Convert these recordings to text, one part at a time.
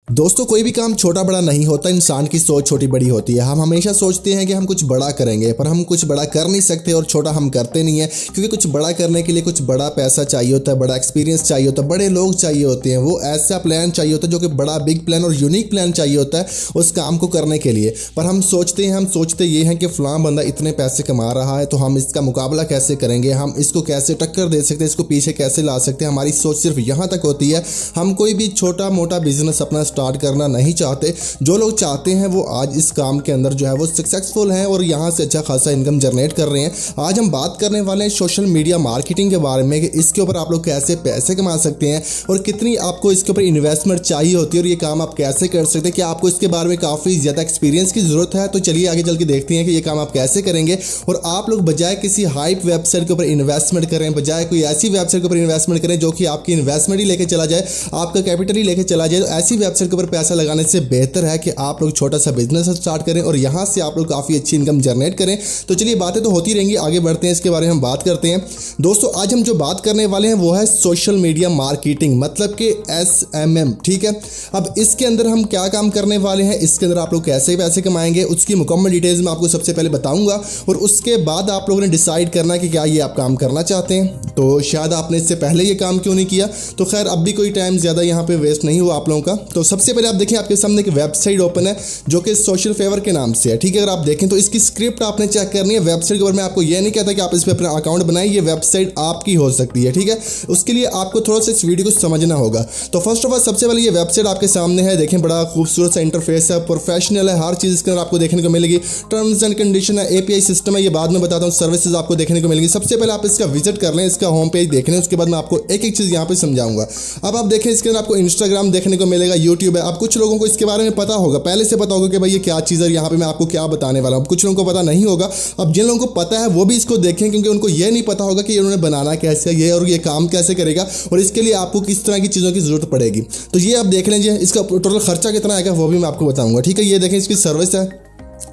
दोस्तों, कोई भी काम छोटा बड़ा नहीं होता। इंसान की सोच छोटी बड़ी होती है। हम हमेशा सोचते हैं कि हम कुछ बड़ा करेंगे, पर हम कुछ बड़ा कर नहीं सकते और छोटा हम करते नहीं हैं, क्योंकि कुछ बड़ा करने के लिए कुछ बड़ा पैसा चाहिए होता है, बड़ा एक्सपीरियंस चाहिए होता है, बड़े लोग चाहिए होते हैं, वो ऐसा प्लान चाहिए होता है जो कि बड़ा बिग प्लान और यूनिक प्लान चाहिए होता है उस काम को करने के लिए। पर हम सोचते ये हैं कि फ़लाँ बंदा इतने पैसे कमा रहा है तो हम इसका मुकाबला कैसे करेंगे, हम इसको कैसे टक्कर दे सकते हैं, इसको पीछे कैसे ला सकते हैं। हमारी सोच सिर्फ यहाँ तक होती है। हम कोई भी छोटा मोटा बिजनेस अपना स्टार्ट करना नहीं चाहते। जो लोग चाहते हैं वो आज इस काम के अंदर जो है वो सक्सेसफुल हैं और यहाँ से अच्छा खासा इनकम जनरेट कर रहे हैं। आज हम बात करने वाले हैं सोशल मीडिया मार्केटिंग के बारे में कि इसके ऊपर आप लोग कैसे पैसे कमा सकते हैं और कितनी आपको इसके ऊपर इन्वेस्टमेंट चाहिए होती है और ये काम आप कैसे कर सकते हैं। कि आपको इसके बारे में काफ़ी ज़्यादा एक्सपीरियंस की ज़रूरत है। तो चलिए आगे चल के देखते हैं कि ये काम आप कैसे करेंगे। और आप लोग बजाय किसी हाइप वेबसाइट के ऊपर इन्वेस्टमेंट करें, बजाय कोई ऐसी वेबसाइट के ऊपर इन्वेस्टमेंट करें जो कि आपकी इन्वेस्टमेंट ही लेके चला जाए, आपका कैपिटल ही लेके चला जाए, तो ऐसी वेबसाइट के ऊपर पैसा लगाने से बेहतर है कि आप लोग छोटा सा बिजनेस स्टार्ट करें और यहाँ से आप लोग काफ़ी अच्छी इनकम जनरेट करें। तो चलिए बातें तो होती रहेंगी, आगे बढ़ते हैं, इसके बारे में हम बात करते हैं। दोस्तों, आज हम जो बात करने वाले हैं वो है सोशल मीडिया मार्केटिंग, मतलब कि SMM। ठीक है, अब इसके अंदर हम क्या काम करने वाले हैं, इसके अंदर आप लोग कैसे पैसे कमाएंगे, उसकी मुकम्मल डिटेल्स मैं आपको सबसे पहले बताऊंगा और उसके बाद आप लोगों ने डिसाइड करना कि क्या ये आप काम करना चाहते हैं। तो शायद आपने इससे पहले ये काम क्यों नहीं किया, तो खैर अब भी कोई टाइम ज़्यादा यहाँ पे वेस्ट नहीं हुआ आप लोगों का। तो सबसे पहले आप देखें, आपके सामने एक वेबसाइट ओपन है जो कि सोशल फेवर के नाम से है। ठीक है, अगर आप देखें तो इसकी स्क्रिप्ट आपने चेक करनी है। वेबसाइट के ऊपर मैं आपको ये नहीं कहता कि आप इस पर अपना अकाउंट बनाएं, ये वेबसाइट आपकी हो सकती है। ठीक है, उसके लिए आपको थोड़ा सा इस वीडियो को समझना होगा। तो फर्स्ट ऑफ ऑल सबसे पहले ये वेबसाइट आपके सामने है, देखें बड़ा खूबसूरत सा इंटरफेस है, प्रोफेशनल है, हर चीज़ इसके अंदर आपको देखने को मिलेगी। टर्म्स एंड कंडीशन है, API सिस्टम है, ये बाद में बताता हूँ, सर्विसेज आपको देखने को मिलेगी। सबसे पहले आप इसका विजिट कर लें, इसका होम पेज देख लें, उसके बाद मैं आपको एक एक चीज़ यहाँ पे समझाऊंगा। अब आप देखें इसके अंदर आपको इंस्टाग्राम देखने को मिलेगा, यूट्यूब है। अब कुछ लोगों को इसके बारे में पता होगा, पहले से पता होगा कि भाई ये क्या चीज़ है, यहाँ पे मैं आपको क्या बताने वाला हूँ। कुछ लोगों को पता नहीं होगा। अब जिन लोगों को पता है वो भी इसको देखें, क्योंकि उनको ये नहीं पता होगा कि इन्होंने बनाना कैसे है ये और ये काम कैसे करेगा और इसके लिए आपको किस तरह की चीज़ों की ज़रूरत पड़ेगी। तो ये आप देख लीजिए, इसका टोटल खर्चा कितना आएगा वो भी मैं आपको बताऊँगा। ठीक है, ये देखें इसकी सर्विस है।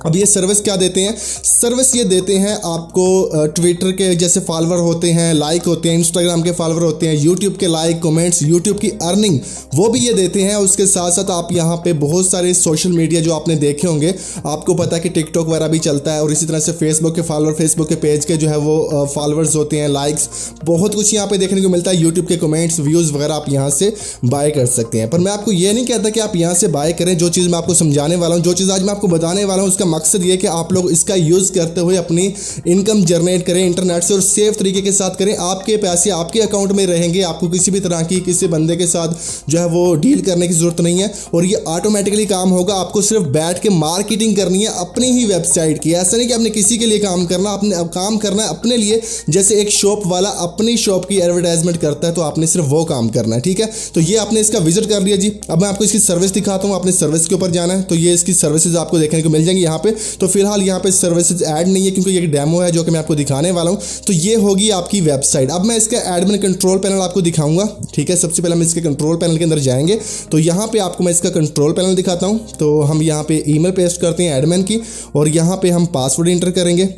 अब ये सर्विस क्या देते हैं, सर्विस ये देते हैं आपको ट्विटर के जैसे फॉलोवर होते हैं, लाइक होते हैं, इंस्टाग्राम के फॉलोवर होते हैं, यूट्यूब के लाइक कमेंट्स, यूट्यूब की अर्निंग वो भी ये देते हैं। उसके साथ साथ आप यहाँ पे बहुत सारे सोशल मीडिया जो आपने देखे होंगे, आपको पता है कि टिकटॉक वगैरह भी चलता है और इसी तरह से फेसबुक के फॉलोअर, फेसबुक के पेज के जो है वो फॉलोअर्स होते हैं, लाइक्स, बहुत कुछ यहाँ पे देखने को मिलता है। यूट्यूब के कमेंट्स, व्यूज़ वगैरह आप यहाँ से बाय कर सकते हैं। पर मैं आपको ये नहीं कहता कि आप यहाँ से बाय करें। जो चीज़ मैं आपको समझाने वाला हूँ, जो चीज़ आज मैं आपको बताने वाला हूँ, उसका मकसद ये कि आप लोग इसका यूज़ करते हुए अपनी इनकम जनरेट करें इंटरनेट से और सेफ तरीके के साथ करें। आपके पैसे आपके अकाउंट में रहेंगे, आपको किसी भी तरह की किसी बंदे के साथ जो है वो डील करने की ज़रूरत नहीं है और ये ऑटोमेटिकली काम होगा। आपको सिर्फ बैठ के मार्केटिंग करनी है अपनी ही वेबसाइट की। ऐसा नहीं कि आपने किसी के लिए काम करना, अपने काम करना है अपने लिए। जैसे एक शॉप वाला अपनी शॉप की एडवर्टाइजमेंट करता है तो आपने सिर्फ वो काम करना है। ठीक है, तो ये आपने इसका विजिट कर लिया जी। अब मैं आपको इसकी सर्विस दिखाता हूँ, आपने सर्विस के ऊपर जाना है। तो ये इसकी सर्विसेज आपको देखने को मिल जाएंगी यहाँ पे। तो फिलहाल यहाँ पे सर्विसेज ऐड नहीं है क्योंकि ये डेमो है जो कि मैं आपको दिखाने वाला हूँ। तो ये होगी आपकी वेबसाइट। अब मैं इसका एडमिन कंट्रोल पैनल आपको दिखाऊंगा। ठीक है, सबसे पहले हम इसके कंट्रोल पैनल के अंदर जाएंगे। तो यहाँ पे आपको मैं इसका कंट्रोल पैनल दिखाता हूँ। तो हम यहाँ पे ईमेल पेस्ट करते हैं एडमिन की और यहाँ पे हम पासवर्ड इंटर करेंगे।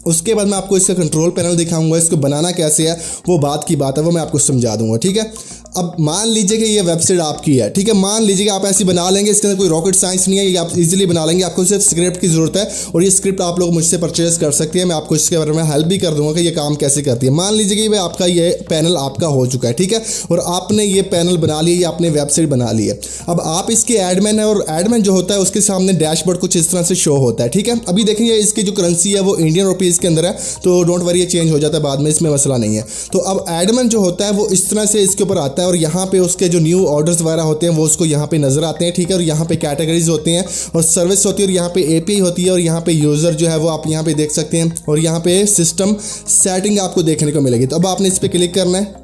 उसके बाद मैं आपको इसका कंट्रोल पैनल दिखाऊंगा। इसको बनाना कैसे है वो बात की बात है, वो मैं आपको समझा दूंगा। ठीक है, अब मान लीजिए कि ये वेबसाइट आपकी है। ठीक है, मान लीजिए कि आप ऐसी बना लेंगे, इसके अंदर कोई रॉकेट साइंस नहीं है, ये आप इजीली बना लेंगे। आपको सिर्फ स्क्रिप्ट की ज़रूरत है और ये स्क्रिप्ट आप लोग मुझसे परचेज कर सकते हैं। मैं आपको इसके बारे में हेल्प भी कर दूंगा कि ये काम कैसे करती है। मान लीजिए कि आपका ये पैनल आपका हो चुका है। ठीक है, और आपने ये पैनल बना लिया, ये आपने वेबसाइट बना ली है। अब आप इसके एडमिन है और एडमिन जो होता है उसके सामने डैशबोर्ड कुछ इस तरह से शो होता है। ठीक है, अभी देखेंगे इसकी जो करेंसी है वो इंडियन रुपीज़ के अंदर है, तो डोंट वरी, ये चेंज हो जाता है बाद में, इसमें मसला नहीं है। तो अब एडमिन जो होता है वो इस तरह से इसके ऊपर आता है और यहाँ पे के जो न्यू ऑर्डर्स वगैरह होते हैं वो उसको यहाँ पे नजर आते हैं। ठीक है, और यहाँ पे कैटेगरीज होते हैं और सर्विस होती है और यहाँ पे API होती है और यहाँ पे यूज़र जो है वो आप यहाँ पे देख सकते हैं और यहाँ पे सिस्टम सेटिंग आपको देखने को मिलेगी। तो अब आपने इस पर क्लिक करना है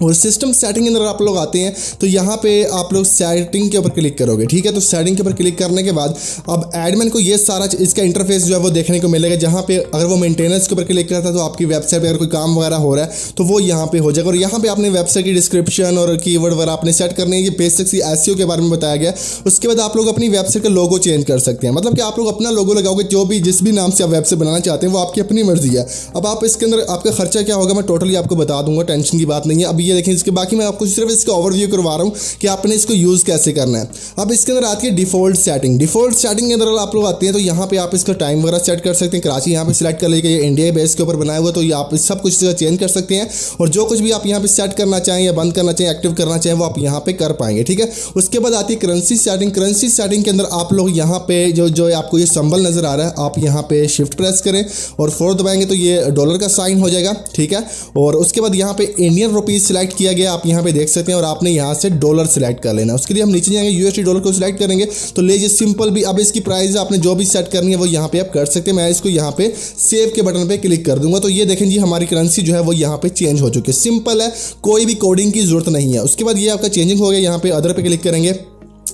और सिस्टम सेटिंग के अंदर आप लोग आते हैं तो यहाँ पे आप लोग सेटिंग के ऊपर क्लिक करोगे। ठीक है, तो सेटिंग के ऊपर क्लिक करने के बाद अब एडमिन को ये सारा इसका इंटरफेस जो है वो देखने को मिलेगा। जहाँ पे अगर वो मेंटेनेंस के ऊपर क्लिक करता है तो आपकी वेबसाइट पे अगर कोई काम वगैरह हो रहा है तो वो यहाँ पे हो जाएगा और यहाँ पे आपने वेबसाइट की डिस्क्रिप्शन और कीवर्ड वगैरह आपने सेट करने हैं। ये बेसिक सी SEO के बारे में बताया गया। उसके बाद आप लोग अपनी वेबसाइट का लोगो चेंज कर सकते हैं, मतलब कि आप लोग अपना लोगो लगाओगे, जो भी जिस भी नाम से आप वेबसाइट बनाना चाहते हैं वो आपकी अपनी मर्जी है। अब आप इसके अंदर आपका खर्चा क्या होगा मैं टोटली आपको बता दूंगा, टेंशन की बात नहीं है। अब ये देखें इसके, बाकी मैं आपको सिर्फ इसका ओवरव्यू करवा रहा हूँ कि आपने इसको यूज़ कैसे करना है। अब इसके अंदर आती है डिफ़ॉल्ट सेटिंग। डिफ़ॉल्ट सेटिंग के अंदर आप लोग आते हैं तो यहाँ पे आप इसका टाइम वगैरह सेट कर सकते हैं। कराची यहाँ पे सिलेक्ट कर लीजिए, ये इंडिया बेस के ऊपर बनाया हुआ, तो ये आप सब कुछ चेंज कर सकते हैं और जो कुछ भी आप यहाँ पे सेट करना चाहें या बंद करना चाहें, एक्टिव करना चाहें, वो आप यहाँ पे कर पाएंगे, ठीक है। उसके बाद आती है करेंसी सेटिंग। करेंसी सेटिंग के अंदर आप लोग यहाँ पे जो आपको ये सिंबल नज़र आ रहा है, आप यहाँ पे शिफ्ट प्रेस करें और 4 दबाएंगे तो ये डॉलर का साइन हो जाएगा, ठीक है। और उसके बाद यहाँ पे इंडियन रुपीज़ सिलेक्ट किया गया, आप यहाँ पे देख सकते हैं, और आपने यहाँ से डॉलर सिलेक्ट कर लेना। उसके लिए हम नीचे जाएंगे, यूएसडी डॉलर को सिलेक्ट करेंगे तो लीजिए सिंपल भी। अब इसकी प्राइस आपने जो भी सेट करनी है वो यहाँ पे आप कर सकते हैं। मैं इसको यहाँ पे सेव के बटन पे क्लिक कर दूंगा तो ये देखें जी हमारी करेंसी जो है वो यहाँ पे चेंज हो चुकी है। सिंपल है, कोई भी कोडिंग की जरूरत नहीं है। उसके बाद ये आपका चेंजिंग हो गया, यहाँ पे अदर पे क्लिक करेंगे।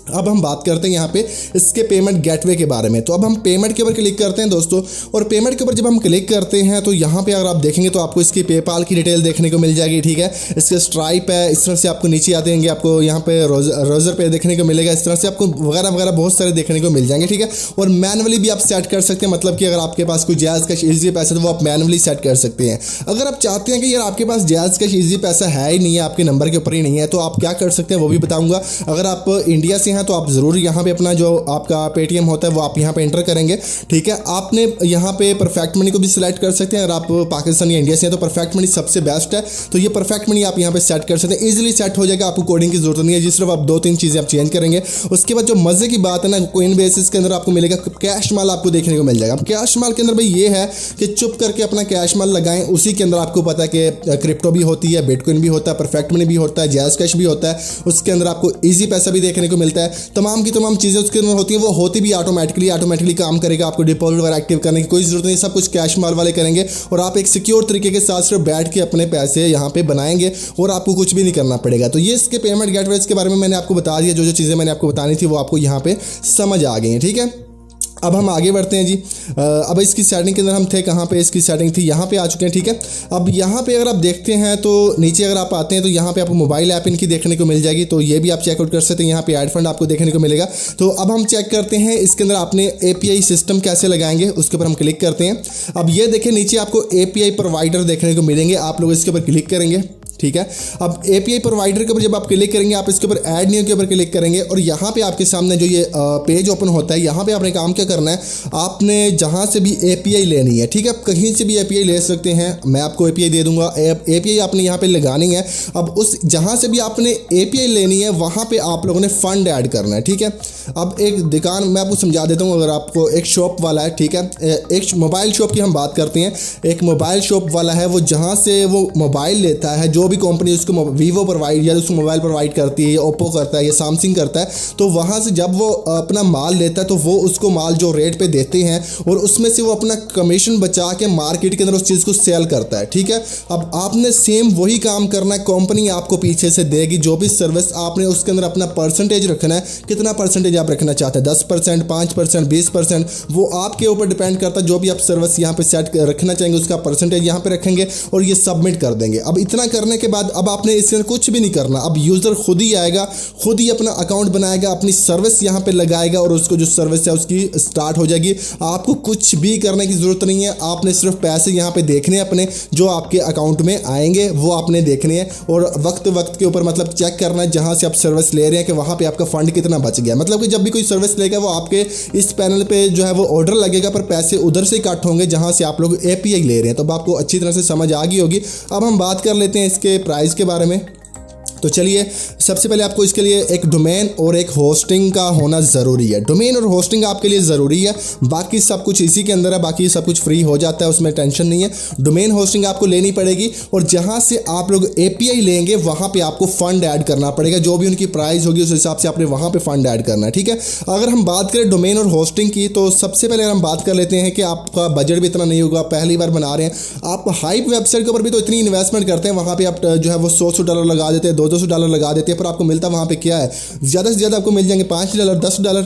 अब हम बात करते हैं यहाँ पे इसके पेमेंट गेटवे के बारे में। तो अब हम पेमेंट के ऊपर क्लिक करते हैं दोस्तों, और पेमेंट के ऊपर जब हम क्लिक करते हैं तो यहाँ पे अगर आप देखेंगे तो आपको इसकी पेपाल की डिटेल देखने को मिल जाएगी, ठीक है। इसके स्ट्राइप है, इस तरह से आपको नीचे आते हैं, आपको यहाँ पे रोजर पे देखने को मिलेगा, इस तरह से आपको वगैरह वगैरह बहुत सारे देखने को मिल जाएंगे, ठीक है। और मैनुअली भी आप सेट कर सकते हैं, मतलब कि अगर आपके पास कोई जायज़ कैश ईजी पैसा तो वो आप मैनुअली सेट कर सकते हैं। अगर आप चाहते हैं कि यार आपके पास जायज़ कैश ईजी पैसा है ही नहीं है, आपके नंबर के ऊपर ही नहीं है, तो आप क्या कर सकते हैं वो भी बताऊँगा। अगर आप इंडिया से हैं तो आप ज़रूर यहाँ पे अपना जो आपका पेटीएम होता है वो आप यहाँ पे एंटर करेंगे, ठीक है। आपने यहाँ पे परफेक्ट मनी को भी सिलेक्ट कर सकते हैं। अगर आप पाकिस्तान या इंडिया से हैं तो परफेक्ट मनी सबसे बेस्ट है, तो ये परफेक्ट मनी आप यहाँ पे सेट कर सकते हैं। इजीली सेट हो जाएगा, आपको कोडिंग की जरूरत नहीं है जी, सिर्फ आप 2-3 चीज़ें आप चेंज करेंगे। उसके बाद जो मजे की बात है ना, कोइन बेसिस के अंदर आपको मिलेगा कैश माल, आपको देखने को मिल जाएगा। अब कैश माल के अंदर भाई ये है कि चुप करके अपना कैश माल लगाएं, उसी के अंदर आपको पता है कि क्रिप्टो भी होती है, बिटकॉइन भी होता है, परफेक्ट मनी भी होता है, जायज़ कैश भी होता है, उसके अंदर आपको ईजी पैसा भी देखने को मिलता है। तमाम की तमाम चीज़ें उसके अंदर होती है, वो होती भी ऑटोमेटिकली काम करेगा। आपको डिपॉजिट वगैरह एक्टिव करने की कोई जरूरत नहीं, सब कुछ कैश माल वाले करेंगे और आप एक सिक्योर तरीके के साथ सिर्फ बैठ के अपने पैसे यहाँ पे बनाएंगे और आपको कुछ भी नहीं करना पड़ेगा। तो ये इसके पेमेंट गेटवेज के बारे में मैंने आपको बता दिया, जो चीज़ें मैंने आपको बतानी थी वो आपको यहाँ पे समझ आ गई हैं, ठीक है। अब हम आगे बढ़ते हैं जी। अब इसकी सेटिंग के अंदर हम थे, कहाँ पे इसकी सेटिंग थी, यहाँ पे आ चुके हैं, ठीक है। अब यहाँ पे अगर आप देखते हैं तो नीचे अगर आप आते हैं तो यहाँ पे आपको मोबाइल ऐप इनकी देखने को मिल जाएगी, तो ये भी आप चेकआउट कर सकते हैं। यहाँ पे ऐड फंड आपको देखने को मिलेगा। तो अब हम चेक करते हैं इसके अंदर आपने API सिस्टम कैसे लगाएंगे, उसके ऊपर हम क्लिक करते हैं। अब ये देखें नीचे आपको API प्रोवाइडर देखने को मिलेंगे, आप लोग इसके ऊपर क्लिक करेंगे, ठीक है। अब API प्रोवाइडर के ऊपर जब आप क्लिक करेंगे, आप इसके ऊपर ऐड न्यू के ऊपर क्लिक करेंगे और यहाँ पे आपके सामने जो ये पेज ओपन होता है, यहाँ पे आपने काम क्या करना है, आपने जहाँ से भी API लेनी है, ठीक है, आप कहीं से भी API ले सकते हैं। मैं आपको API दे दूंगा, API आपने यहाँ पे लगानी है। अब उस जहाँ से भी आपने API लेनी है वहाँ पे आप लोगों ने फंड ऐड करना है, ठीक है। अब एक दुकान मैं आपको समझा देता हूँ, अगर आपको एक शॉप वाला है, ठीक है, एक मोबाइल शॉप की हम बात करते हैं। एक मोबाइल शॉप वाला है, वो जहाँ से वो मोबाइल लेता है, जो भी कंपनी उसको वीवो प्रोवाइड या उसको मोबाइल प्रोवाइड करती है, या ओप्पो करता है या सैमसंग करता है, तो वहाँ से जब वो अपना माल लेता है तो वो उसको माल जो रेट पे देते हैं और उसमें से वो अपना कमीशन बचा के मार्केट के अंदर उस चीज़ को सेल करता है, ठीक है। अब आपने सेम वही काम करना है, कंपनी आपको पीछे से देगी जो भी सर्विस, आपने उसके अंदर अपना परसेंटेज रखना है। कितना परसेंटेज आप रखना चाहते हैं, 10%, 5%, 20%, वो आपके ऊपर डिपेंड करता है। जो भी आप सर्विस यहाँ पे सेट रखना चाहेंगे उसका परसेंटेज यहाँ पे रखेंगे और ये सबमिट कर देंगे। अब इतना करने के बाद अब आपने इसके अंदर कुछ भी नहीं करना, अब यूज़र खुद ही आएगा, खुद ही अपना अकाउंट बनाएगा, अपनी सर्विस यहाँ पे लगाएगा और उसको जो सर्विस है उसकी स्टार्ट हो जाएगी। आपको कुछ भी करने की ज़रूरत नहीं है, आपने सिर्फ पैसे यहाँ पे देखने हैं अपने, जो आपके अकाउंट में आएंगे वो आपने देखने हैं और वक्त वक्त के ऊपर मतलब चेक करना है जहाँ से आप सर्विस ले रहे हैं कि वहाँ पे आपका फंड कितना बच गया। मतलब कि जब भी कोई सर्विस लेगा वो आपके इस पैनल पे जो है वो ऑर्डर लगेगा, पर पैसे उधर से कट होंगे जहाँ से आप लोग API ले रहे हैं। तो अब आपको अच्छी तरह से समझ आ गई होगी। अब हम बात कर लेते हैं इसके प्राइस के बारे में। तो चलिए, सबसे पहले आपको इसके लिए एक डोमेन और एक होस्टिंग का होना ज़रूरी है। डोमेन और होस्टिंग आपके लिए ज़रूरी है, बाकी सब कुछ इसी के अंदर है, बाकी सब कुछ फ्री हो जाता है, उसमें टेंशन नहीं है। डोमेन होस्टिंग आपको लेनी पड़ेगी और जहाँ से आप लोग API लेंगे वहाँ पे आपको फ़ंड ऐड करना पड़ेगा, जो भी उनकी प्राइस होगी उस हिसाब से आपने वहाँ पे फ़ंड ऐड करना है, ठीक है। अगर हम बात करें डोमेन और होस्टिंग की, तो सबसे पहले हम बात कर लेते हैं कि आपका बजट भी इतना नहीं होगा, पहली बार बना रहे हैं आप। हाइप वेबसाइट के ऊपर भी तो इतनी इन्वेस्टमेंट करते हैं, वहाँ पर आप जो है वो $100 लगा देते हैं, $200 लगा देते हैं, पर आपको मिलता वहाँ पे क्या है, ज़्यादा से ज़्यादा आपको मिल जाएंगे $5, $10।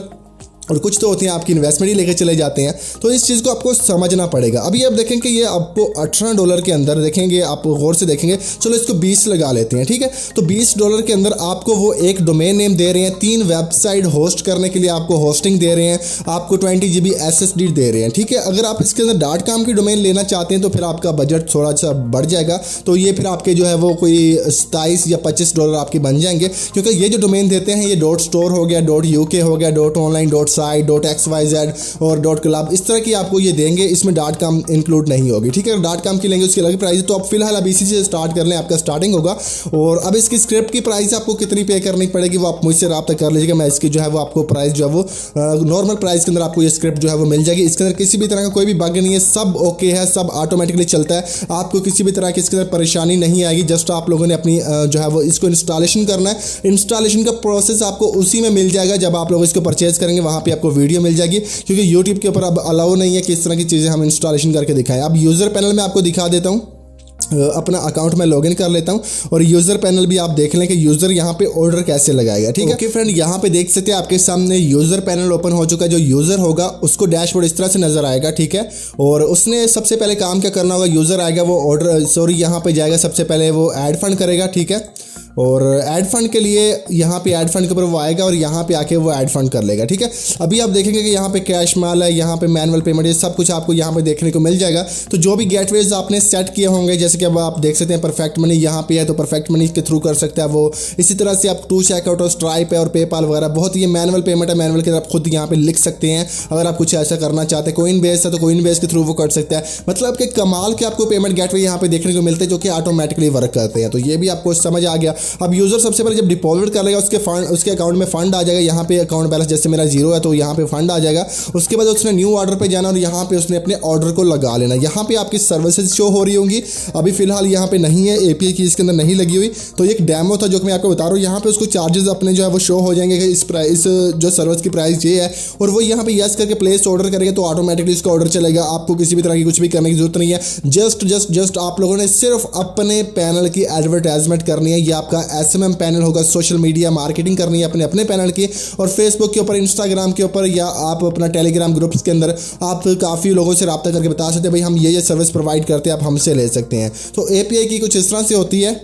और कुछ तो होते हैं आपकी इन्वेस्टमेंट ही लेके चले जाते हैं। तो इस चीज़ को आपको समझना पड़ेगा। अभी आप देखें कि ये आपको $18 के अंदर देखेंगे, आप गौर से देखेंगे, चलो इसको 20 लगा लेते हैं, ठीक है। तो $20 के अंदर आपको वो एक डोमेन नेम दे रहे हैं, 3 वेबसाइट होस्ट करने के लिए आपको होस्टिंग दे रहे हैं, आपको 20 GB SSD दे रहे हैं, ठीक है। अगर आप इसके अंदर .com की डोमेन लेना चाहते हैं तो फिर आपका बजट थोड़ा सा बढ़ जाएगा, तो ये फिर आपके जो है वो कोई $27 या $25 आपके बन जाएंगे, क्योंकि ये जो डोमेन देते हैं ये .store हो गया, .uk हो गया, .online, .site, .xyz और .club, इस तरह की आपको ये देंगे। इसमें .com इंक्लूड नहीं होगी, ठीक है। .com की लेंगे उसकी अलग प्राइस है। तो आप फिलहाल अब इसी से स्टार्ट कर लें, आपका स्टार्टिंग होगा। और अब इसकी स्क्रिप्ट की प्राइस आपको कितनी पे करनी पड़ेगी वो आप मुझसे रब्ता कर लीजिएगा। मैं इसकी जो है वो आपको प्राइस जो है वो नॉर्मल प्राइस के अंदर आपको ये स्क्रिप्ट जो है वो मिल जाएगी। इसके अंदर किसी भी तरह का कोई भी बग नहीं है, सब ओके है, सब ऑटोमेटिकली चलता है, आपको किसी भी तरह की इसके अंदर परेशानी नहीं आएगी। जस्ट आप लोगों ने अपनी जो है वो इसको इंस्टॉलेशन करना है। इंस्टॉलेशन का प्रोसेस आपको उसी में मिल जाएगा जब आप लोग इसको परचेज करेंगे, वहाँ पे आपको वीडियो मिल जाएगी, क्योंकि यूट्यूब के ऊपर अब अलाउ नहीं है कि इस तरह की चीज़ें हम इंस्टॉलेशन करके दिखाएं। अब यूज़र पैनल में आपको दिखा देता हूँ, अपना अकाउंट में लॉगिन कर लेता हूं और यूज़र पैनल भी आप देख लें कि यूज़र यहां पे ऑर्डर कैसे लगाएगा, ठीक है। ओके फ्रेंड, यहां पे देख सकते हैं आपके सामने यूज़र पैनल ओपन हो चुका है। जो यूज़र होगा उसको डैशबोर्ड इस तरह से नजर आएगा, ठीक है। और उसने सबसे पहले काम क्या करना होगा, यूज़र आएगा वो ऑर्डर यहां पे जाएगा, सबसे पहले वो ऐड फंड करेगा, ठीक है। और ऐड फंड के लिए यहाँ पे ऐड फंड के ऊपर वो आएगा और यहाँ पे आके वो ऐड फंड कर लेगा, ठीक है। अभी आप देखेंगे कि यहाँ पे कैश माल है, यहाँ पे मैनुअल पेमेंट, ये सब कुछ आपको यहाँ पे देखने को मिल जाएगा। तो जो भी गेटवेज आपने सेट किए होंगे, जैसे कि अब आप देख सकते हैं परफेक्ट मनी यहाँ पे है, तो परफेक्ट मनी के थ्रू कर सकते हैं वो। इसी तरह से आप 2 चेकआउट और स्ट्राइप है और पेपाल वगैरह, बहुत ये मैनुअल पेमेंट है, मैनुअल के आप खुद यहाँ पे लिख सकते हैं। अगर आप कुछ ऐसा करना चाहते हैं, कोइन बेस है तो कोइन बेस के थ्रू वो कर सकता है। मतलब कि कमाल के आपको पेमेंट गेटवे यहाँ पे देखने को मिलते हैं जो कि ऑटोमेटिकली वर्क करते हैं। तो ये भी आपको समझ आ गया। अब यूजर सबसे पहले जब डिपॉजिट कर लेगा उसके अकाउंट में फंड आ जाएगा। यहाँ पे अकाउंट बैलेंस जैसे मेरा 0 है तो यहाँ पे फंड आ जाएगा। उसके बाद उसने न्यू ऑर्डर पे जाना और यहाँ पे उसने अपने ऑर्डर को लगा लेना। यहाँ पे आपकी सर्विसेज शो हो रही होंगी, अभी फिलहाल यहाँ पे नहीं है, एपीआई की इसके अंदर नहीं लगी हुई। तो एक डेमो था जो मैं आपको बता रहा हूँ। यहाँ पे उसको चार्जेस अपने जो है वो शो हो जाएंगे कि इस प्राइस जो सर्विस की प्राइस ये है, और वो यहाँ पे यस करके प्लेस ऑर्डर करेगा तो ऑटोमेटिकली इसका ऑर्डर चलेगा। आपको किसी भी तरह की कुछ भी करने की जरूरत नहीं है। जस्ट आप लोगों ने सिर्फ अपने पैनल की एडवर्टाइजमेंट करनी है। ये आपका SMM पैनल होगा, सोशल मीडिया मार्केटिंग करनी है अपने पैनल की, और फेसबुक के ऊपर, इंस्टाग्राम के ऊपर, या आप अपना टेलीग्राम ग्रुप्स के अंदर आप काफ़ी लोगों से रब्ता करके बता सकते हैं भाई हम ये सर्विस प्रोवाइड करते हैं, आप हमसे ले सकते हैं। तो एपीआई की कुछ इस तरह से होती है।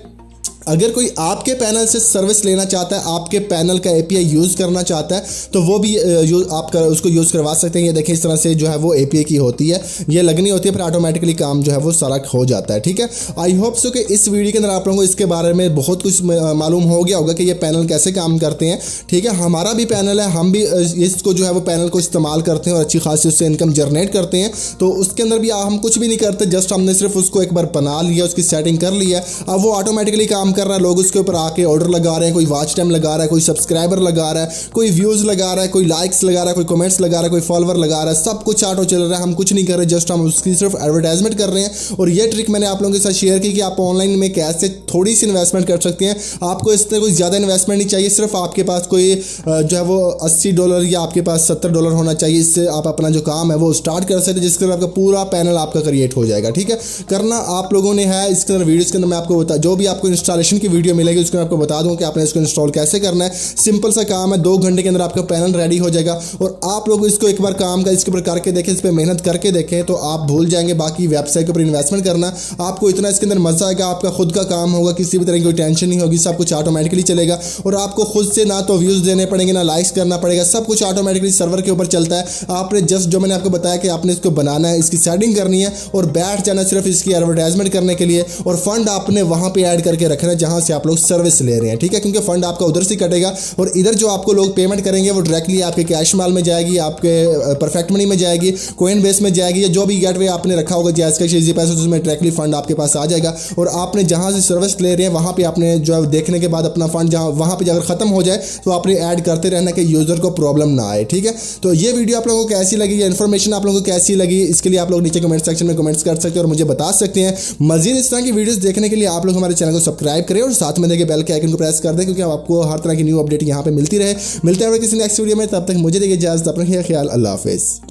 अगर कोई आपके पैनल से सर्विस लेना चाहता है, आपके पैनल का एपीआई यूज़ करना चाहता है, तो वो भी आप उसको यूज़ करवा सकते हैं। ये देखें इस तरह से जो है वो एपीआई की होती है, ये लगनी होती है, फिर ऑटोमेटिकली काम जो है वो सारा हो जाता है, ठीक है। आई होप सो कि इस वीडियो के अंदर आप लोगों को इसके बारे में बहुत कुछ मालूम हो गया होगा कि ये पैनल कैसे काम करते हैं, ठीक है। हमारा भी पैनल है, हम भी इसको जो है वो पैनल को इस्तेमाल करते हैं और अच्छी खासी उससे इनकम जनरेट करते हैं। तो उसके अंदर भी हम कुछ भी नहीं करते, जस्ट हमने सिर्फ उसको एक बार बना लिया, उसकी सेटिंग कर लिया, अब वो ऑटोमेटिकली काम कर रहा है। लोग उसके ऊपर आके ऑर्डर लगा रहे हैं, कोई वॉच टाइम लगा रहा है, कोई सब्सक्राइबर लगा रहा है, कोई व्यूज लगा रहा है, कोई लाइक्स लगा रहा है, कोई कमेंट्स लगा रहा है, कोई फॉलोवर लगा रहा है, सब कुछ ऑटो चल रहा है। हम कुछ नहीं कर रहे, जस्ट हम उसकी सिर्फ एडवर्टाइजमेंट कर रहे हैं। और ये ट्रिक मैंने आप लोगों के साथ शेयर की कि आप ऑनलाइन में कैसे थोड़ी सी इन्वेस्टमेंट कर सकते हैं। आपको इससे कोई ज़्यादा इन्वेस्टमेंट नहीं चाहिए, सिर्फ आपके पास कोई जो है वो $80 या आपके पास $70 होना चाहिए। इससे आप अपना जो काम है वो स्टार्ट कर सकते हैं, जिसके अंदर आपका पूरा पैनल आपका क्रिएट हो जाएगा, ठीक है। करना आप लोगों ने है। इसके अंदर वीडियोस के अंदर मैं आपको जो भी आपको इंस्टॉलेशन की वीडियो मिलेगी उसके आपको बता दूं कि आपने इसको इंस्टॉल कैसे करना है। सिंपल सा काम है, 2 घंटे के अंदर आपका पैनल रेडी हो जाएगा। और आप लोग इसको एक बार काम का इसके ऊपर करके देखें, इस पर मेहनत करके देखें, तो आप भूल जाएंगे बाकी वेबसाइट के ऊपर इन्वेस्टमेंट करना। आपको इतना इसके अंदर मजा आएगा, आपका खुद का काम होगा, किसी भी तरह की कोई टेंशन नहीं होगी, सब कुछ ऑटोमेटिकली चलेगा। और आपको खुद से ना तो व्यूज देने पड़ेंगे, ना लाइक्स करना पड़ेगा, सब कुछ ऑटोमेटिकली सर्वर के ऊपर चलता है। आपने जस्ट जो मैंने आपको बताया कि आपने इसको बनाना है, इसकी सेटिंग करनी है और बैठ जाना सिर्फ इसकी एडवर्टाइजमेंट करने के लिए। और फंड आपने वहां पे ऐड करके रखना है जहां से आप लोग सर्विस ले रहे हैं, ठीक है। क्योंकि फंड आपका उधर से कटेगा और इधर जो आपको लोग पेमेंट करेंगे वो डायरेक्टली आपके कैश माल में जाएगी, आपके परफेक्ट मनी में जाएगी, कोइन बेस में जाएगी, या जो भी गेटवे आपने रखा होगा जैस कैश इजी पैसे, उसमें डायरेक्टली फंड आपके पास आ जाएगा। और आपने जहां से सर्विस ले रहे हैं वहां पे आपने जो है देखने के बाद अपना फंड जहां वहां पे अगर खत्म हो जाए तो आपने ऐड करते रहना कि यूजर को प्रॉब्लम ना आए, ठीक है। तो ये वीडियो आप लोगों को कैसी लगी, ये इन्फॉर्मेशन आप लोगों को कैसी लगी, इसके लिए आप लोग नीचे कमेंट सेक्शन में कमेंट्स कर सकते हैं और मुझे बता सकते हैं। मजीद इस तरह की वीडियोस देखने के लिए आप लोग हमारे चैनल को सब्सक्राइब करें और साथ में देखिए बेल के आइकन को प्रेस कर दें, क्योंकि आपको हर तरह की न्यू अपडेट यहाँ पे मिलती रहे। मिलते हैं किसी नेक्स्ट वीडियो में, तब तक मुझे देखिए इजाजत, अपना ख्याल, अल्लाह हाफिज़।